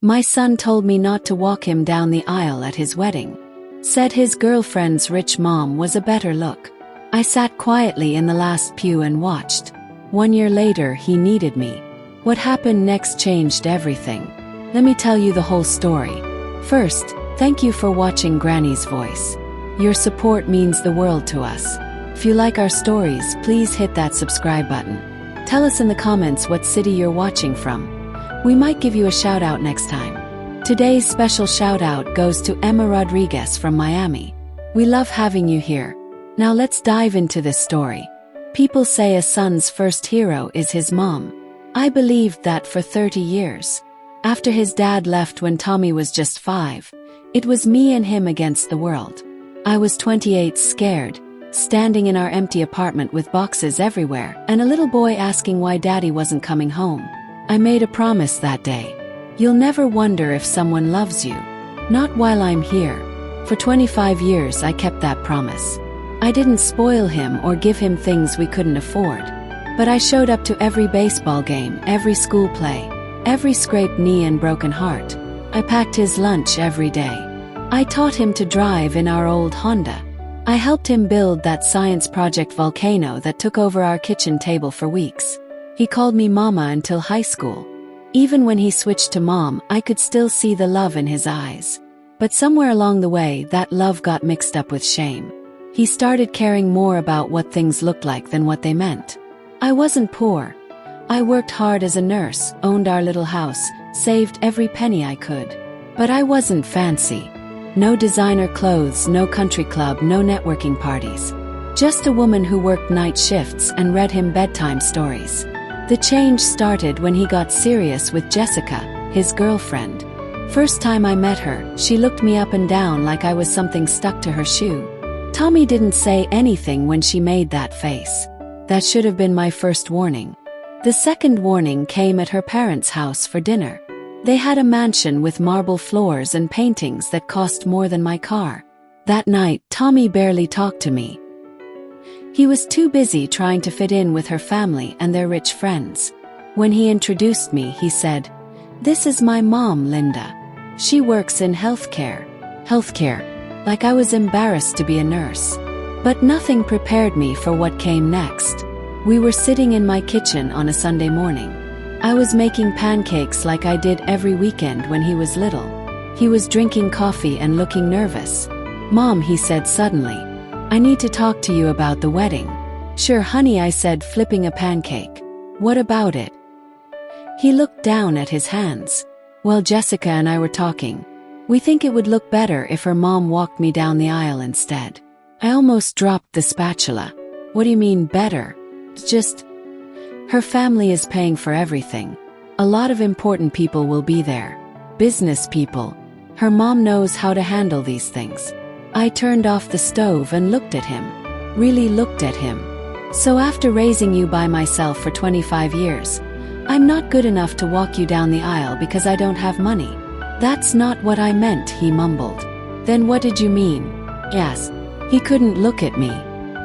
My son told me not to walk him down the aisle at his wedding. Said his girlfriend's rich mom was a better look. I sat quietly in the last pew and watched. 1 year later, he needed me. What happened next changed everything. Let me tell you the whole story. First, thank you for watching Granny's Voice. Your support means the world to us. If you like our stories, please hit that subscribe button. Tell us in the comments what city you're watching from. We might give you a shout out next time. Today's special shout out goes to Emma Rodriguez from Miami. We love having you here. Now let's dive into this story. People say a son's first hero is his mom. I believed that for 30 years. After his dad left when Tommy was just 5, it was me and him against the world. I was 28, scared, standing in our empty apartment with boxes everywhere, and a little boy asking why daddy wasn't coming home. I made a promise that day. You'll never wonder if someone loves you. Not while I'm here. For 25 years I kept that promise. I didn't spoil him or give him things we couldn't afford. But I showed up to every baseball game, every school play, every scraped knee and broken heart. I packed his lunch every day. I taught him to drive in our old Honda. I helped him build that science project volcano that took over our kitchen table for weeks. He called me Mama until high school. Even when he switched to Mom, I could still see the love in his eyes. But somewhere along the way, that love got mixed up with shame. He started caring more about what things looked like than what they meant. I wasn't poor. I worked hard as a nurse, owned our little house, saved every penny I could. But I wasn't fancy. No designer clothes, no country club, no networking parties. Just a woman who worked night shifts and read him bedtime stories. The change started when he got serious with Jessica, his girlfriend. First time I met her, she looked me up and down like I was something stuck to her shoe. Tommy didn't say anything when she made that face. That should have been my first warning. The second warning came at her parents' house for dinner. They had a mansion with marble floors and paintings that cost more than my car. That night, Tommy barely talked to me. He was too busy trying to fit in with her family and their rich friends. When he introduced me, he said, "This is my mom, Linda. She works in healthcare." Healthcare. Like I was embarrassed to be a nurse. But nothing prepared me for what came next. We were sitting in my kitchen on a Sunday morning. I was making pancakes like I did every weekend when he was little. He was drinking coffee and looking nervous. "Mom," he said suddenly, "I need to talk to you about the wedding." "Sure, honey," I said, flipping a pancake. "What about it?" He looked down at his hands. "Well, Jessica and I were talking. We think it would look better if her mom walked me down the aisle instead." I almost dropped the spatula. "What do you mean, better?" "Just, her family is paying for everything. A lot of important people will be there. Business people. Her mom knows how to handle these things." I turned off the stove and looked at him. Really looked at him. "So after raising you by myself for 25 years, I'm not good enough to walk you down the aisle because I don't have money?" "That's not what I meant," he mumbled. "Then what did you mean?" "Yes." He couldn't look at me.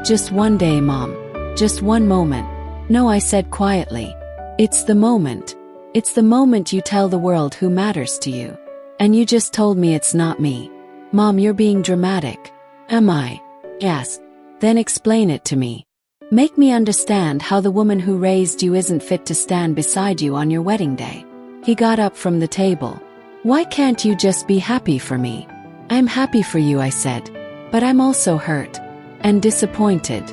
"Just one day, Mom. Just one moment." "No," I said quietly. "It's the moment. It's the moment you tell the world who matters to you. And you just told me it's not me." "Mom, you're being dramatic." "Am I?" "Yes." "Then explain it to me. Make me understand how the woman who raised you isn't fit to stand beside you on your wedding day." He got up from the table. "Why can't you just be happy for me?" "I'm happy for you," I said. "But I'm also hurt. And disappointed.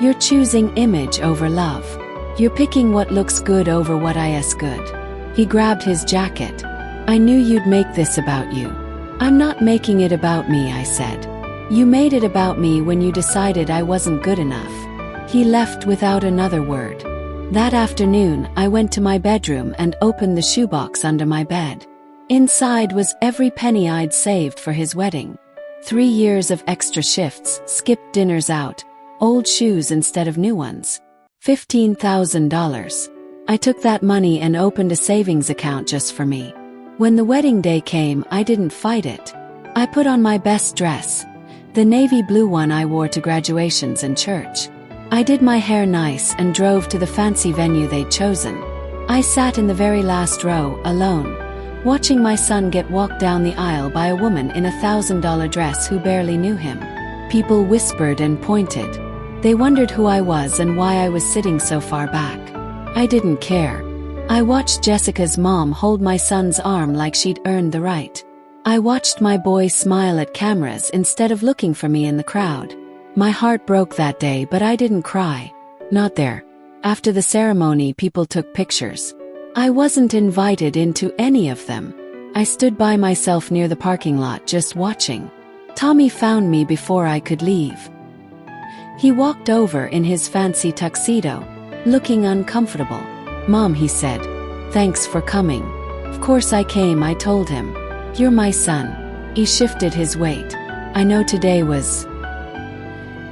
You're choosing image over love. You're picking what looks good over what is good." He grabbed his jacket. "I knew you'd make this about you." "I'm not making it about me," I said. "You made it about me when you decided I wasn't good enough." He left without another word. That afternoon, I went to my bedroom and opened the shoebox under my bed. Inside was every penny I'd saved for his wedding. 3 years of extra shifts, skipped dinners out, old shoes instead of new ones. $15,000. I took that money and opened a savings account just for me. When the wedding day came, I didn't fight it. I put on my best dress, the navy blue one I wore to graduations and church. I did my hair nice and drove to the fancy venue they'd chosen. I sat in the very last row, alone, watching my son get walked down the aisle by a woman in a $1,000 dress who barely knew him. People whispered and pointed. They wondered who I was and why I was sitting so far back. I didn't care. I watched Jessica's mom hold my son's arm like she'd earned the right. I watched my boy smile at cameras instead of looking for me in the crowd. My heart broke that day, but I didn't cry. Not there. After the ceremony, people took pictures. I wasn't invited into any of them. I stood by myself near the parking lot just watching. Tommy found me before I could leave. He walked over in his fancy tuxedo, looking uncomfortable. "Mom," he said, "thanks for coming." "Of course I came," I told him. "You're my son." He shifted his weight. "I know today was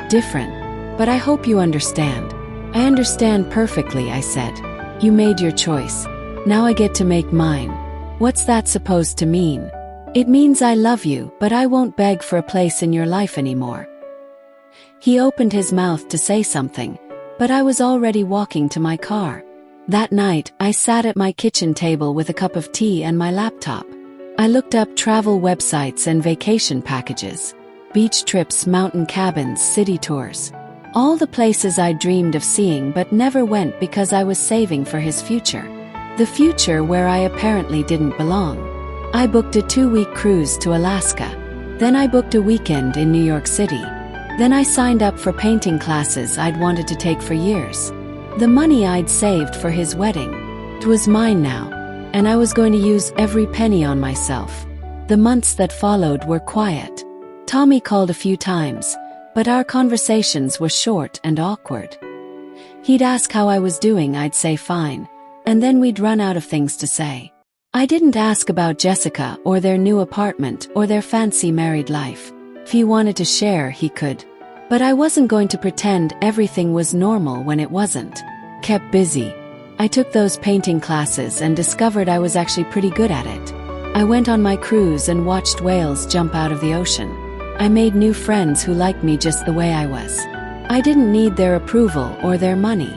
different, but I hope you understand." "I understand perfectly," I said. "You made your choice. Now I get to make mine." "What's that supposed to mean?" "It means I love you, but I won't beg for a place in your life anymore." He opened his mouth to say something, but I was already walking to my car. That night, I sat at my kitchen table with a cup of tea and my laptop. I looked up travel websites and vacation packages. Beach trips, mountain cabins, city tours. All the places I dreamed of seeing but never went because I was saving for his future. The future where I apparently didn't belong. I booked a 2-week cruise to Alaska. Then I booked a weekend in New York City. Then I signed up for painting classes I'd wanted to take for years. The money I'd saved for his wedding. It was mine now, and I was going to use every penny on myself. The months that followed were quiet. Tommy called a few times, but our conversations were short and awkward. He'd ask how I was doing, I'd say fine, and then we'd run out of things to say. I didn't ask about Jessica or their new apartment or their fancy married life. If he wanted to share, he could. But I wasn't going to pretend everything was normal when it wasn't. Kept busy. I took those painting classes and discovered I was actually pretty good at it. I went on my cruise and watched whales jump out of the ocean. I made new friends who liked me just the way I was. I didn't need their approval or their money.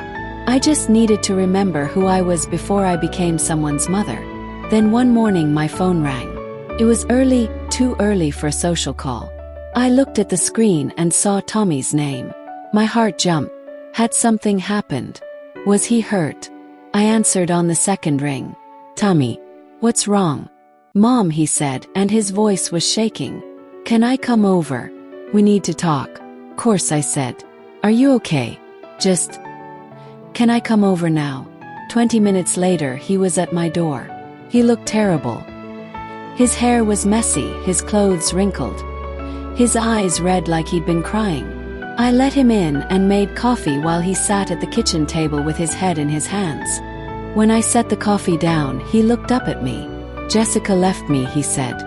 I just needed to remember who I was before I became someone's mother. Then one morning my phone rang. It was early, too early for a social call. I looked at the screen and saw Tommy's name. My heart jumped. Had something happened? Was he hurt? I answered on the second ring. "Tommy, what's wrong?" "Mom," he said, and his voice was shaking. "Can I come over? We need to talk." "Course," I said. "Are you okay? Just, can I come over now?" 20 minutes later, he was at my door. He looked terrible. His hair was messy, his clothes wrinkled. His eyes red like he'd been crying. I let him in and made coffee while he sat at the kitchen table with his head in his hands. When I set the coffee down, he looked up at me. "Jessica left me," he said.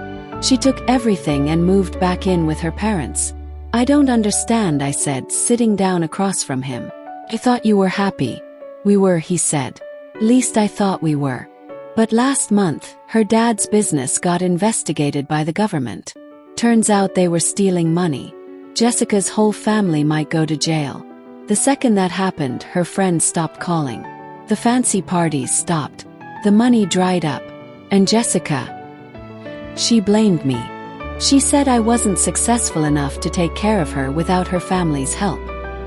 "She took everything and moved back in with her parents." "I don't understand," I said, sitting down across from him. "I thought you were happy." "We were," he said. "Least I thought we were. But last month, her dad's business got investigated by the government. Turns out they were stealing money. Jessica's whole family might go to jail." The second that happened, her friends stopped calling. The fancy parties stopped. The money dried up. And Jessica, she blamed me. She said I wasn't successful enough to take care of her without her family's help.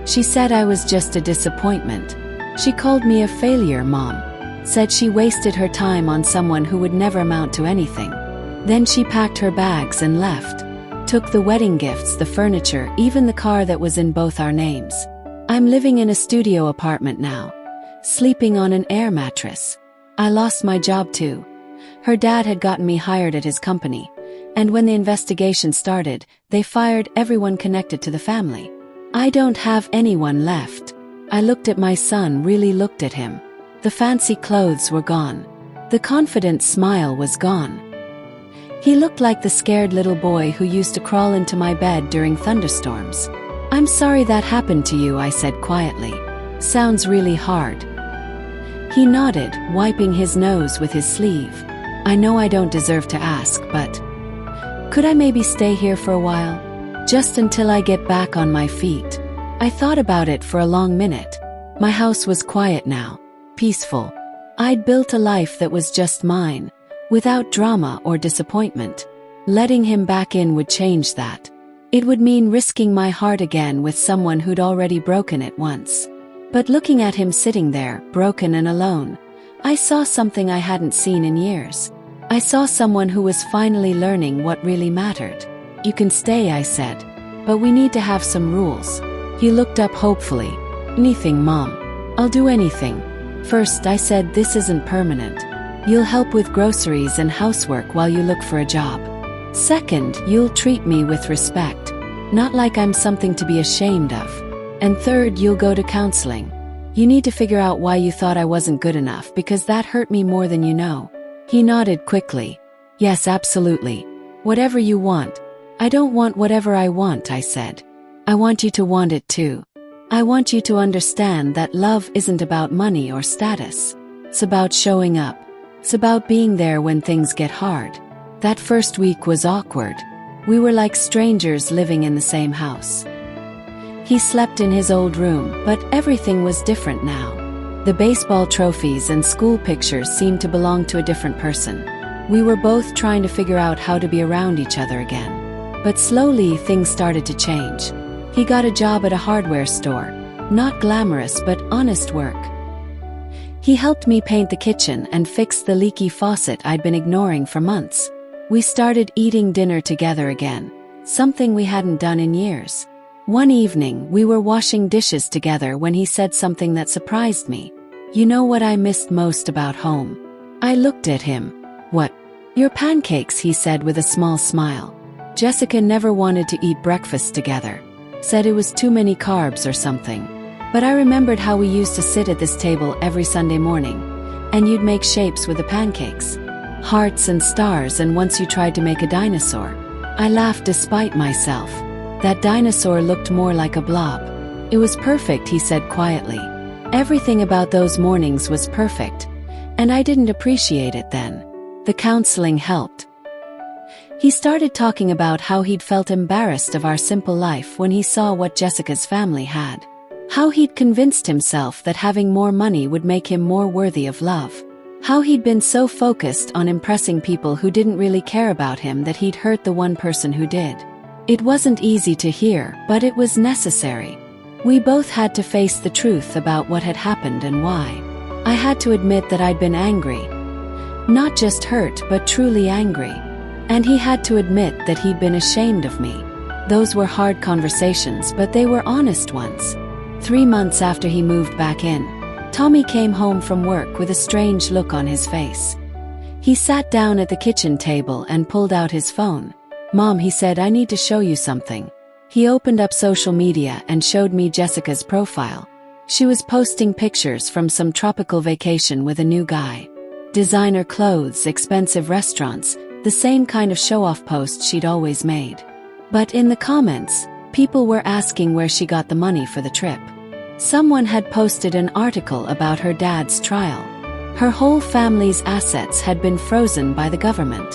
She said I was just a disappointment. She called me a failure, Mom. Said she wasted her time on someone who would never amount to anything. Then she packed her bags and left. Took the wedding gifts, the furniture, even the car that was in both our names. I'm living in a studio apartment now, sleeping on an air mattress. I lost my job too. Her dad had gotten me hired at his company, and when the investigation started, they fired everyone connected to the family. I don't have anyone left. I looked at my son, really looked at him. The fancy clothes were gone. The confident smile was gone. He looked like the scared little boy who used to crawl into my bed during thunderstorms. "I'm sorry that happened to you," I said quietly. "Sounds really hard." He nodded, wiping his nose with his sleeve. "I know I don't deserve to ask, but could I maybe stay here for a while? Just until I get back on my feet?" I thought about it for a long minute. My house was quiet now, peaceful. I'd built a life that was just mine, without drama or disappointment. Letting him back in would change that. It would mean risking my heart again with someone who'd already broken it once. But looking at him sitting there, broken and alone, I saw something I hadn't seen in years. I saw someone who was finally learning what really mattered. "You can stay," I said, "but we need to have some rules." He looked up hopefully. "Anything, Mom. I'll do anything." "First," I said, "this isn't permanent. You'll help with groceries and housework while you look for a job. Second, you'll treat me with respect, not like I'm something to be ashamed of. And third, you'll go to counseling. You need to figure out why you thought I wasn't good enough, because that hurt me more than you know." He nodded quickly. "Yes, absolutely. Whatever you want." "I don't want whatever I want," I said. "I want you to want it too. I want you to understand that love isn't about money or status. It's about showing up. It's about being there when things get hard." That first week was awkward. We were like strangers living in the same house. He slept in his old room, but everything was different now. The baseball trophies and school pictures seemed to belong to a different person. We were both trying to figure out how to be around each other again. But slowly things started to change. He got a job at a hardware store. Not glamorous but honest work. He helped me paint the kitchen and fix the leaky faucet I'd been ignoring for months. We started eating dinner together again, something we hadn't done in years. One evening, we were washing dishes together when he said something that surprised me. "You know what I missed most about home?" I looked at him. "What?" "Your pancakes," he said with a small smile. "Jessica never wanted to eat breakfast together. Said it was too many carbs or something. But I remembered how we used to sit at this table every Sunday morning, and you'd make shapes with the pancakes. Hearts and stars, and once you tried to make a dinosaur." I laughed despite myself. That dinosaur looked more like a blob. "It was perfect," he said quietly. "Everything about those mornings was perfect, and I didn't appreciate it then." The counseling helped. He started talking about how he'd felt embarrassed of our simple life when he saw what Jessica's family had. How he'd convinced himself that having more money would make him more worthy of love. How he'd been so focused on impressing people who didn't really care about him that he'd hurt the one person who did. It wasn't easy to hear, but it was necessary. We both had to face the truth about what had happened and why. I had to admit that I'd been angry. Not just hurt, but truly angry. And he had to admit that he'd been ashamed of me. Those were hard conversations, but they were honest ones. 3 months after he moved back in, Tommy came home from work with a strange look on his face. He sat down at the kitchen table and pulled out his phone. "Mom," he said, "I need to show you something." He opened up social media and showed me Jessica's profile. She was posting pictures from some tropical vacation with a new guy. Designer clothes, expensive restaurants, the same kind of show-off posts she'd always made. But in the comments, people were asking where she got the money for the trip. Someone had posted an article about her dad's trial. Her whole family's assets had been frozen by the government.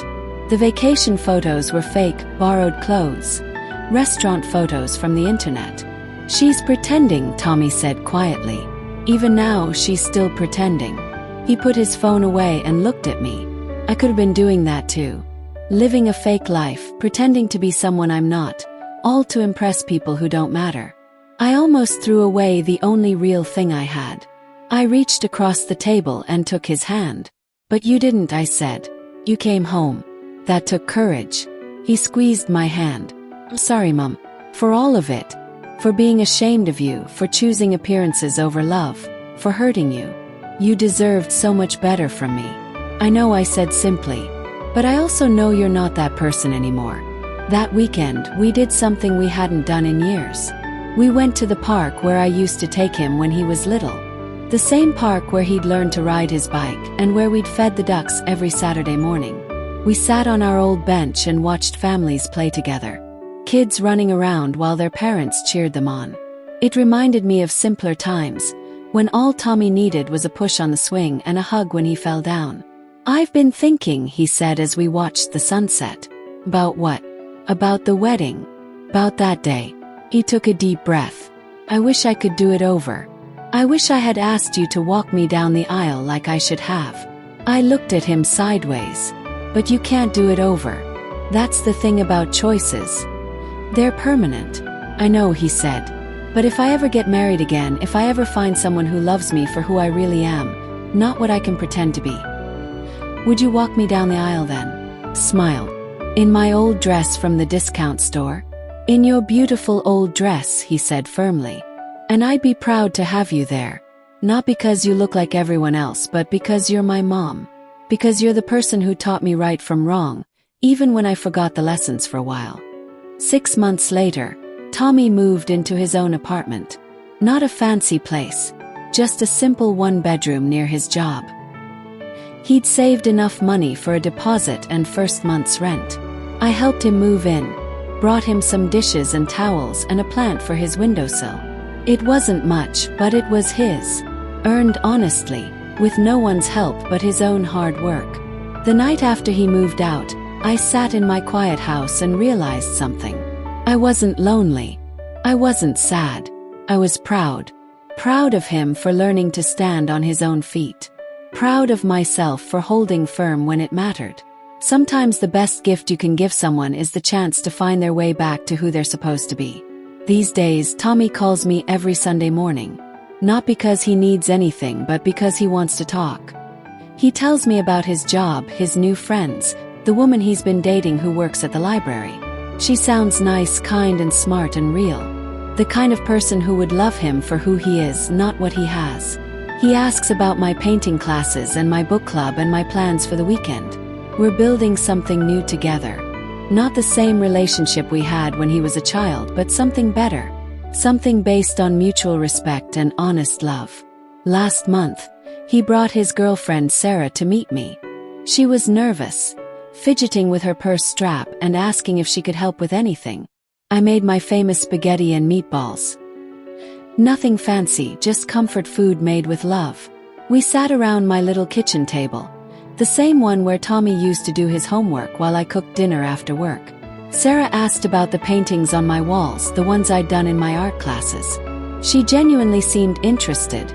The vacation photos were fake, borrowed clothes. Restaurant photos from the internet. "She's pretending," Tommy said quietly. "Even now, she's still pretending." He put his phone away and looked at me. I could have been doing that too. Living a fake life, pretending to be someone I'm not, all to impress people who don't matter. I almost threw away the only real thing I had. I reached across the table and took his hand. "But you didn't," I said. "You came home." That took courage. He squeezed my hand. "I'm sorry, Mom. For all of it. For being ashamed of you, for choosing appearances over love, for hurting you. You deserved so much better from me." "I know," I said simply. "But I also know you're not that person anymore." That weekend, we did something we hadn't done in years. We went to the park where I used to take him when he was little. The same park where he'd learned to ride his bike and where we'd fed the ducks every Saturday morning. We sat on our old bench and watched families play together. Kids running around while their parents cheered them on. It reminded me of simpler times, when all Tommy needed was a push on the swing and a hug when he fell down. "I've been thinking," he said as we watched the sunset. "About what?" "About the wedding. About that day." He took a deep breath. "I wish I could do it over. I wish I had asked you to walk me down the aisle like I should have." I looked at him sideways. But you can't do it over. That's the thing about choices. They're permanent. I know, he said. But if I ever get married again, if I ever find someone who loves me for who I really am, not what I can pretend to be, would you walk me down the aisle then? Smiled. In my old dress from the discount store? In your beautiful old dress, he said firmly. And I'd be proud to have you there. Not because you look like everyone else, but because you're my mom. Because you're the person who taught me right from wrong, even when I forgot the lessons for a while. 6 months later, Tommy moved into his own apartment. Not a fancy place, just a simple one-bedroom near his job. He'd saved enough money for a deposit and first month's rent. I helped him move in, brought him some dishes and towels and a plant for his windowsill. It wasn't much, but it was his. Earned honestly, with no one's help but his own hard work. The night after he moved out, I sat in my quiet house and realized something. I wasn't lonely. I wasn't sad. I was proud. Proud of him for learning to stand on his own feet. Proud of myself for holding firm when it mattered. Sometimes the best gift you can give someone is the chance to find their way back to who they're supposed to be. These days, Tommy calls me every Sunday morning. Not because he needs anything, but because he wants to talk. He tells me about his job, his new friends, the woman he's been dating who works at the library. She sounds nice, kind and smart and real. The kind of person who would love him for who he is, not what he has. He asks about my painting classes and my book club and my plans for the weekend. We're building something new together. Not the same relationship we had when he was a child, but something better. Something based on mutual respect and honest love. Last month, he brought his girlfriend Sarah to meet me. She was nervous, fidgeting with her purse strap and asking if she could help with anything. I made my famous spaghetti and meatballs. Nothing fancy, just comfort food made with love. We sat around my little kitchen table, the same one where Tommy used to do his homework while I cooked dinner after work. Sarah asked about the paintings on my walls, the ones I'd done in my art classes. She genuinely seemed interested,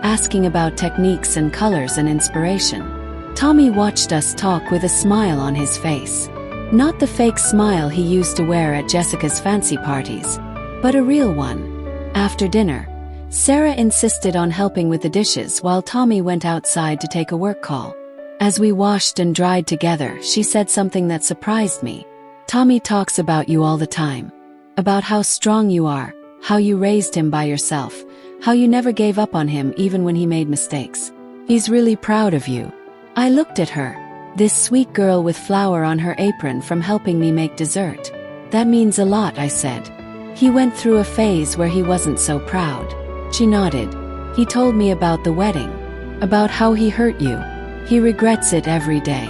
asking about techniques and colors and inspiration. Tommy watched us talk with a smile on his face. Not the fake smile he used to wear at Jessica's fancy parties, but a real one. After dinner, Sarah insisted on helping with the dishes while Tommy went outside to take a work call. As we washed and dried together, she said something that surprised me. Tommy talks about you all the time. About how strong you are, how you raised him by yourself, how you never gave up on him even when he made mistakes. He's really proud of you. I looked at her, this sweet girl with flour on her apron from helping me make dessert. That means a lot, I said. He went through a phase where he wasn't so proud. She nodded. He told me about the wedding, about how he hurt you. He regrets it every day.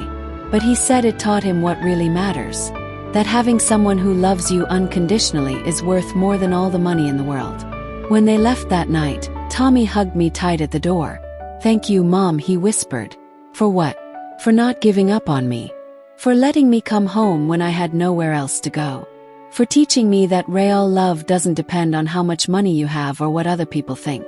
But he said it taught him what really matters. That having someone who loves you unconditionally is worth more than all the money in the world. When they left that night, Tommy hugged me tight at the door. Thank you, Mom, he whispered. For what? For not giving up on me. For letting me come home when I had nowhere else to go. For teaching me that real love doesn't depend on how much money you have or what other people think.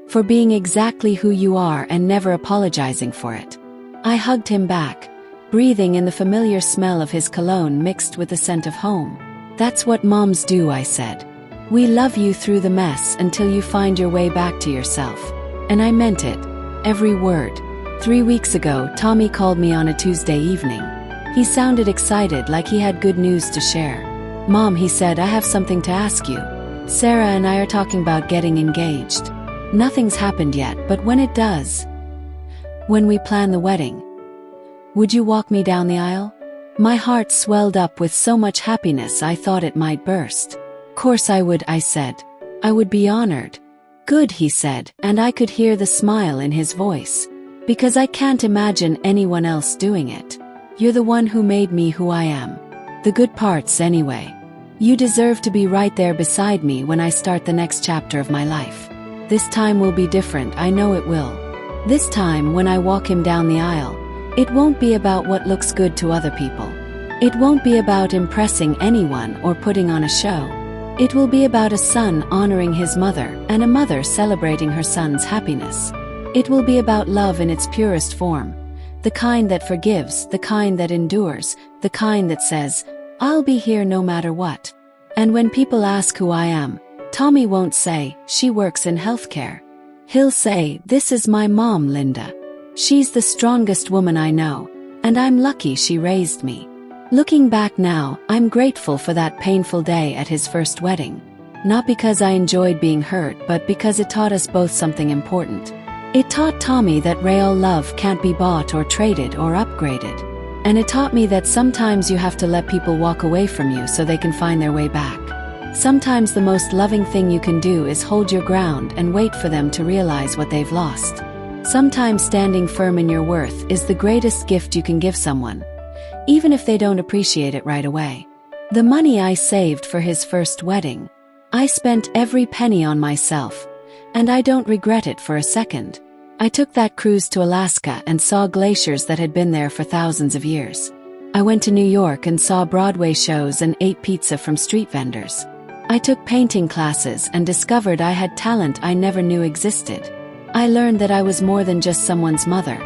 For being exactly who you are and never apologizing for it. I hugged him back, breathing in the familiar smell of his cologne mixed with the scent of home. That's what moms do, I said. We love you through the mess until you find your way back to yourself. And I meant it. Every word. 3 weeks ago, Tommy called me on a Tuesday evening. He sounded excited, like he had good news to share. Mom, he said, I have something to ask you. Sarah and I are talking about getting engaged. Nothing's happened yet, but when it does, when we plan the wedding, would you walk me down the aisle? My heart swelled up with so much happiness I thought it might burst. Course I would, I said. I would be honored. Good, he said, and I could hear the smile in his voice. Because I can't imagine anyone else doing it. You're the one who made me who I am. The good parts, anyway. You deserve to be right there beside me when I start the next chapter of my life. This time will be different, I know it will. This time, when I walk him down the aisle, it won't be about what looks good to other people. It won't be about impressing anyone or putting on a show. It will be about a son honoring his mother and a mother celebrating her son's happiness. It will be about love in its purest form. The kind that forgives, the kind that endures, the kind that says, "I'll be here no matter what." And when people ask who I am, Tommy won't say, "She works in healthcare." He'll say, "This is my mom, Linda. She's the strongest woman I know, and I'm lucky she raised me." Looking back now, I'm grateful for that painful day at his first wedding. Not because I enjoyed being hurt, but because it taught us both something important. It taught Tommy that real love can't be bought or traded or upgraded. And it taught me that sometimes you have to let people walk away from you so they can find their way back. Sometimes the most loving thing you can do is hold your ground and wait for them to realize what they've lost. Sometimes standing firm in your worth is the greatest gift you can give someone, even if they don't appreciate it right away. The money I saved for his first wedding, I spent every penny on myself, and I don't regret it for a second. I took that cruise to Alaska and saw glaciers that had been there for thousands of years. I went to New York and saw Broadway shows and ate pizza from street vendors. I took painting classes and discovered I had talent I never knew existed. I learned that I was more than just someone's mother.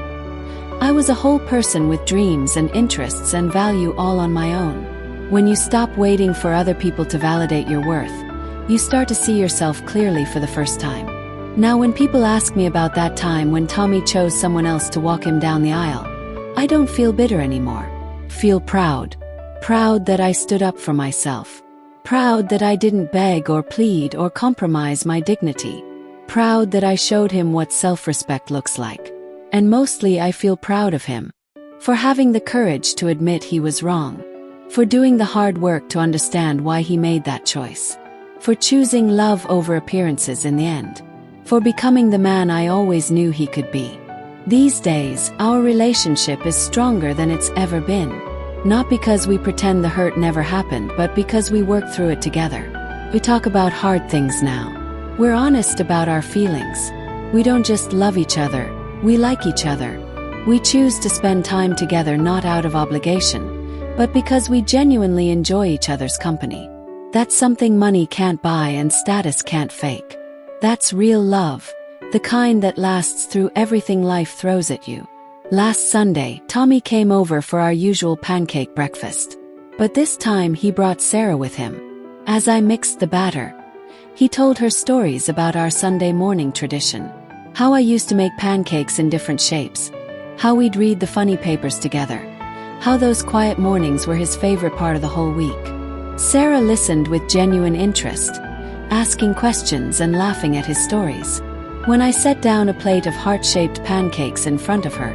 I was a whole person with dreams and interests and value all on my own. When you stop waiting for other people to validate your worth, you start to see yourself clearly for the first time. Now when people ask me about that time when Tommy chose someone else to walk him down the aisle, I don't feel bitter anymore. Feel proud. Proud that I stood up for myself. Proud that I didn't beg or plead or compromise my dignity. Proud that I showed him what self-respect looks like. And mostly I feel proud of him. For having the courage to admit he was wrong. For doing the hard work to understand why he made that choice. For choosing love over appearances in the end. For becoming the man I always knew he could be. These days, our relationship is stronger than it's ever been. Not because we pretend the hurt never happened, but because we work through it together. We talk about hard things now. We're honest about our feelings. We don't just love each other, we like each other. We choose to spend time together not out of obligation, but because we genuinely enjoy each other's company. That's something money can't buy and status can't fake. That's real love, the kind that lasts through everything life throws at you. Last Sunday, Tommy came over for our usual pancake breakfast. But this time he brought Sarah with him. As I mixed the batter, he told her stories about our Sunday morning tradition. How I used to make pancakes in different shapes. How we'd read the funny papers together. How those quiet mornings were his favorite part of the whole week. Sarah listened with genuine interest, asking questions and laughing at his stories. When I set down a plate of heart-shaped pancakes in front of her,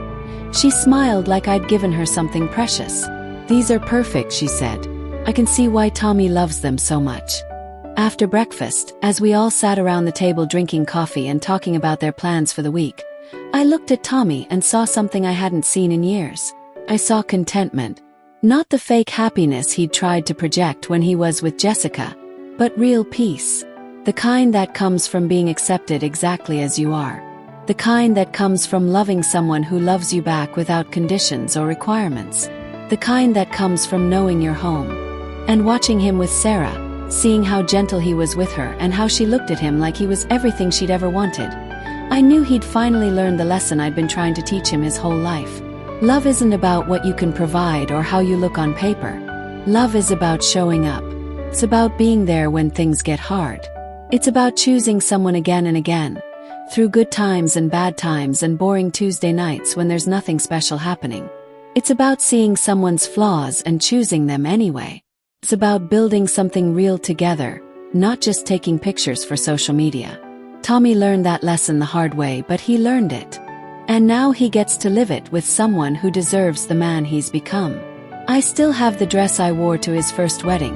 she smiled like I'd given her something precious. "These are perfect," she said. "I can see why Tommy loves them so much." After breakfast, as we all sat around the table drinking coffee and talking about their plans for the week, I looked at Tommy and saw something I hadn't seen in years. I saw contentment. Not the fake happiness he'd tried to project when he was with Jessica, but real peace. The kind that comes from being accepted exactly as you are. The kind that comes from loving someone who loves you back without conditions or requirements. The kind that comes from knowing your home. And watching him with Sarah, seeing how gentle he was with her and how she looked at him like he was everything she'd ever wanted, I knew he'd finally learned the lesson I'd been trying to teach him his whole life. Love isn't about what you can provide or how you look on paper. Love is about showing up. It's about being there when things get hard. It's about choosing someone again and again, through good times and bad times and boring Tuesday nights when there's nothing special happening. It's about seeing someone's flaws and choosing them anyway. It's about building something real together, not just taking pictures for social media. Tommy learned that lesson the hard way, but he learned it. And now he gets to live it with someone who deserves the man he's become. I still have the dress I wore to his first wedding,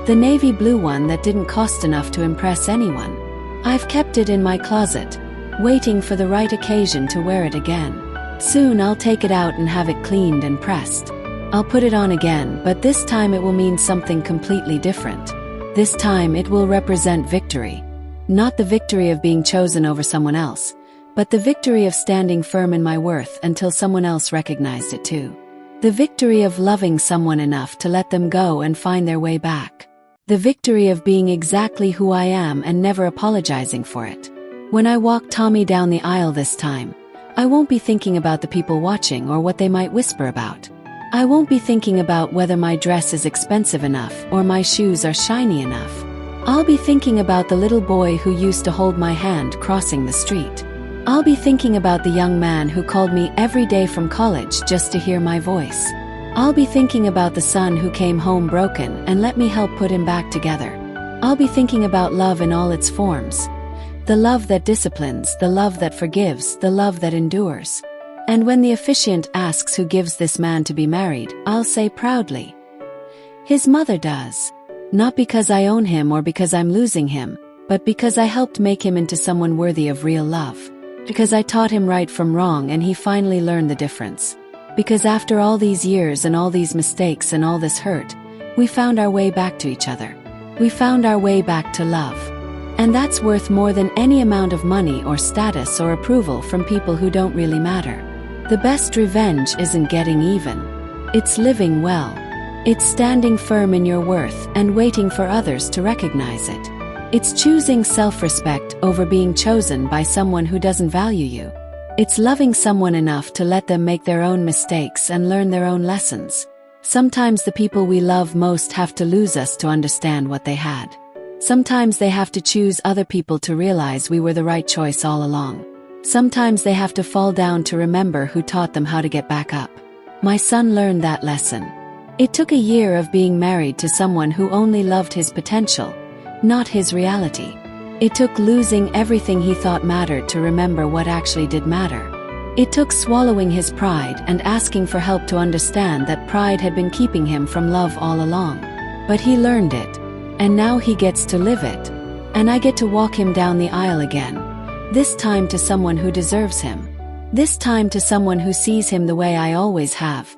the navy blue one that didn't cost enough to impress anyone. I've kept it in my closet, waiting for the right occasion to wear it again. Soon I'll take it out and have it cleaned and pressed. I'll put it on again, but this time it will mean something completely different. This time it will represent victory. Not the victory of being chosen over someone else, but the victory of standing firm in my worth until someone else recognized it too. The victory of loving someone enough to let them go and find their way back. The victory of being exactly who I am and never apologizing for it. When I walked Tommy down the aisle this time, I won't be thinking about the people watching or what they might whisper about. I won't be thinking about whether my dress is expensive enough or my shoes are shiny enough. I'll be thinking about the little boy who used to hold my hand crossing the street. I'll be thinking about the young man who called me every day from college just to hear my voice. I'll be thinking about the son who came home broken and let me help put him back together. I'll be thinking about love in all its forms. The love that disciplines, the love that forgives, the love that endures. And when the officiant asks who gives this man to be married, I'll say proudly, his mother does. Not because I own him or because I'm losing him, but because I helped make him into someone worthy of real love. Because I taught him right from wrong and he finally learned the difference. Because after all these years and all these mistakes and all this hurt, we found our way back to each other. We found our way back to love. And that's worth more than any amount of money or status or approval from people who don't really matter. The best revenge isn't getting even. It's living well. It's standing firm in your worth and waiting for others to recognize it. It's choosing self-respect over being chosen by someone who doesn't value you. It's loving someone enough to let them make their own mistakes and learn their own lessons. Sometimes the people we love most have to lose us to understand what they had. Sometimes they have to choose other people to realize we were the right choice all along. Sometimes they have to fall down to remember who taught them how to get back up. My son learned that lesson. It took a year of being married to someone who only loved his potential, not his reality. It took losing everything he thought mattered to remember what actually did matter. It took swallowing his pride and asking for help to understand that pride had been keeping him from love all along. But he learned it, and now he gets to live it. And I get to walk him down the aisle again. This time to someone who deserves him. This time to someone who sees him the way I always have,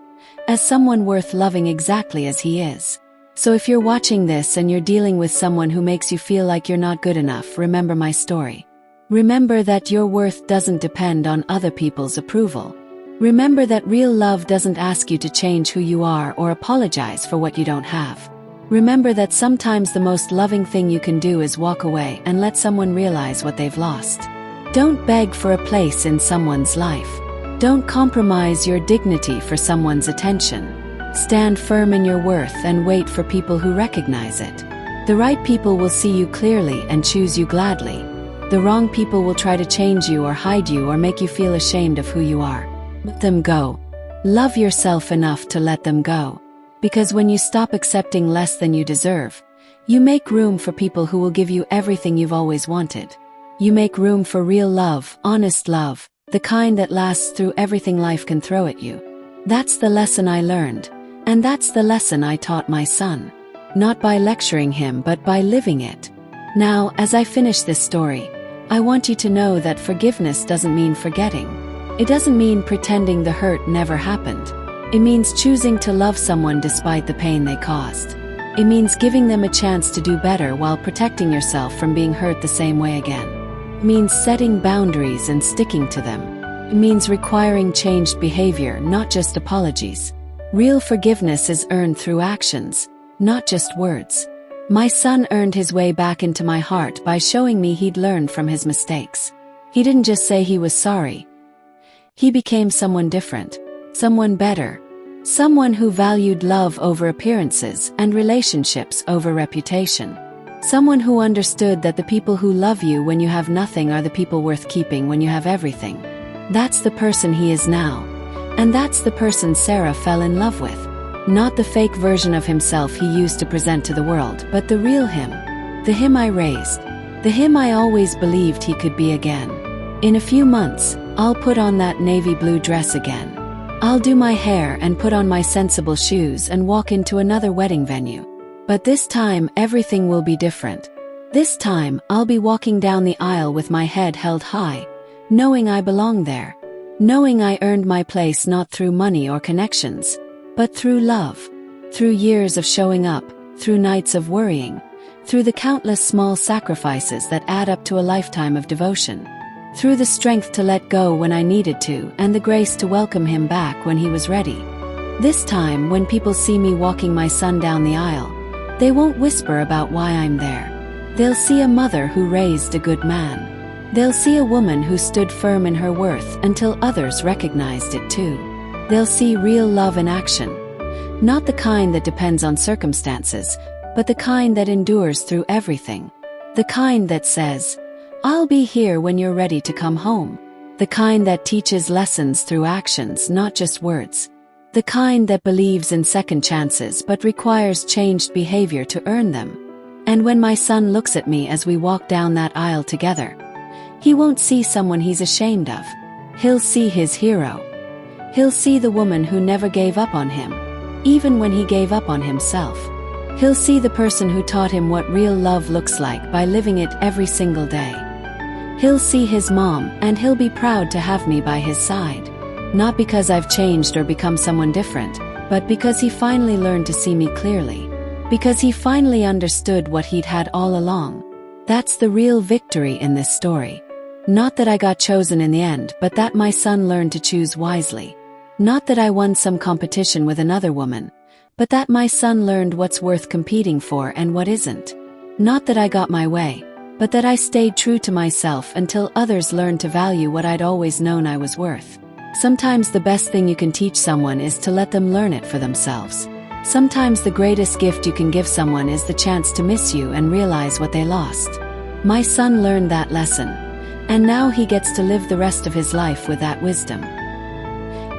as someone worth loving exactly as he is. So if you're watching this and you're dealing with someone who makes you feel like you're not good enough, remember my story. Remember that your worth doesn't depend on other people's approval. Remember that real love doesn't ask you to change who you are or apologize for what you don't have. Remember that sometimes the most loving thing you can do is walk away and let someone realize what they've lost. Don't beg for a place in someone's life. Don't compromise your dignity for someone's attention. Stand firm in your worth and wait for people who recognize it. The right people will see you clearly and choose you gladly. The wrong people will try to change you or hide you or make you feel ashamed of who you are. Let them go. Love yourself enough to let them go. Because when you stop accepting less than you deserve, you make room for people who will give you everything you've always wanted. You make room for real love, honest love, the kind that lasts through everything life can throw at you. That's the lesson I learned, and that's the lesson I taught my son. Not by lecturing him but by living it. Now, as I finish this story, I want you to know that forgiveness doesn't mean forgetting. It doesn't mean pretending the hurt never happened. It means choosing to love someone despite the pain they caused. It means giving them a chance to do better while protecting yourself from being hurt the same way again. It means setting boundaries and sticking to them. It means requiring changed behavior, not just apologies. Real forgiveness is earned through actions, not just words. My son earned his way back into my heart by showing me he'd learned from his mistakes. He didn't just say he was sorry. He became someone different, someone better, someone who valued love over appearances and relationships over reputation. Someone who understood that the people who love you when you have nothing are the people worth keeping when you have everything. That's the person he is now. And that's the person Sarah fell in love with. Not the fake version of himself he used to present to the world, but the real him. The him I raised. The him I always believed he could be again. In a few months, I'll put on that navy blue dress again. I'll do my hair and put on my sensible shoes and walk into another wedding venue. But this time, everything will be different. This time, I'll be walking down the aisle with my head held high, knowing I belong there. Knowing I earned my place not through money or connections, but through love. Through years of showing up, through nights of worrying, through the countless small sacrifices that add up to a lifetime of devotion. Through the strength to let go when I needed to and the grace to welcome him back when he was ready. This time, when people see me walking my son down the aisle, they won't whisper about why I'm there. They'll see a mother who raised a good man. They'll see a woman who stood firm in her worth until others recognized it too. They'll see real love in action. Not the kind that depends on circumstances, but the kind that endures through everything. The kind that says, "I'll be here when you're ready to come home." The kind that teaches lessons through actions, not just words. The kind that believes in second chances but requires changed behavior to earn them. And when my son looks at me as we walk down that aisle together, he won't see someone he's ashamed of. He'll see his hero. He'll see the woman who never gave up on him, even when he gave up on himself. He'll see the person who taught him what real love looks like by living it every single day. He'll see his mom, and he'll be proud to have me by his side. Not because I've changed or become someone different, but because he finally learned to see me clearly. Because he finally understood what he'd had all along. That's the real victory in this story. Not that I got chosen in the end, but that my son learned to choose wisely. Not that I won some competition with another woman, but that my son learned what's worth competing for and what isn't. Not that I got my way, but that I stayed true to myself until others learned to value what I'd always known I was worth. Sometimes the best thing you can teach someone is to let them learn it for themselves. Sometimes the greatest gift you can give someone is the chance to miss you and realize what they lost. My son learned that lesson, and now he gets to live the rest of his life with that wisdom.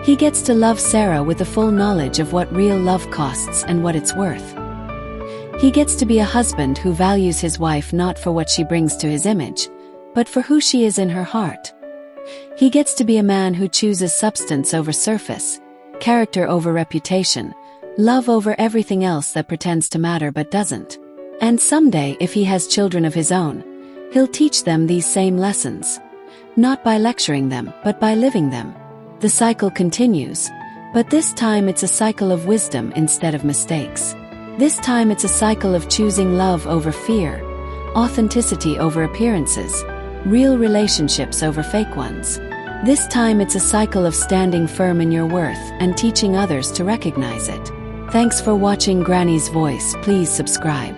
He gets to love Sarah with the full knowledge of what real love costs and what it's worth. He gets to be a husband who values his wife not for what she brings to his image, but for who she is in her heart. He gets to be a man who chooses substance over surface, character over reputation, love over everything else that pretends to matter but doesn't. And someday, if he has children of his own, he'll teach them these same lessons. Not by lecturing them, but by living them. The cycle continues, but this time it's a cycle of wisdom instead of mistakes. This time it's a cycle of choosing love over fear, authenticity over appearances, real relationships over fake ones. This time it's a cycle of standing firm in your worth and teaching others to recognize it. Thanks for watching Granny's Voice. Please subscribe.